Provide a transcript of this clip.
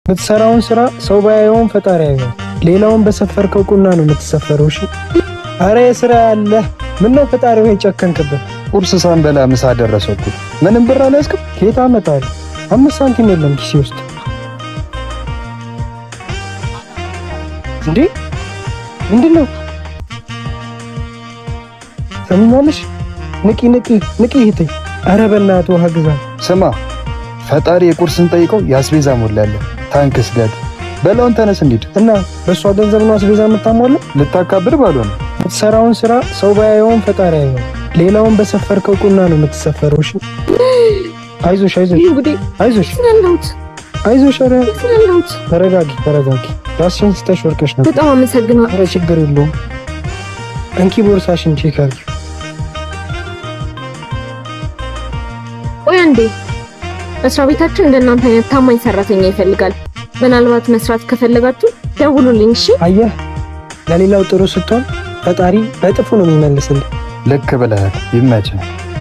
የምትሰራውን ስራ ሰው ባያየውን ፈጣሪ ያየው። ሌላውን በሰፈርከው ቁና ነው የምትሰፈረው። እሺ አረ ስራ ያለ ምን ነው ፈጣሪ ወይ ጨከንክብን። ቁርስ ሳንበላ ምሳ ደረሰኩ። ምንም ብር አልያዝክም? ኬታ መጣል 5 ሳንቲም የለም ኪሴ ውስጥ። እንዴ ምንድነው? ሰምኛለሽ? ንቂ እህቴ። አረ በእናትህ ውሃ ግዛ። ስማ ፈጣሪ የቁርስን ጠይቀው ያስቤዛ ሞላለ። ታንክስ ጋድ በላውን ተነስ እንሂድ። እና በሷ ገንዘብ ነው አስቤዛ የምታሟለው? ልታካብር ባልሆነ የምትሰራውን ስራ ሰው ባያየውን ፈጣሪ ያየው። ሌላውን በሰፈርከው ቁና ነው የምትሰፈረው። እሺ አይዞሽ አይዞሽ። ኧረ ተረጋጊ። ራስሽን ስተሽ ወርቀሽ ነው። በጣም አመሰግናለሁ። ኧረ ችግር የለውም። እንኪ ቦርሳሽን ቼክ አድርጊ። ቆይ አንዴ፣ መስሪያ ቤታችን እንደናንተ አይነት ታማኝ ሰራተኛ ይፈልጋል። ምናልባት መስራት ከፈለጋችሁ ደውሉልኝ። እሺ አየህ፣ ለሌላው ጥሩ ስትሆን ፈጣሪ በጥፉ ነው የሚመልስልህ። ልክ ብለህ ይመችህ።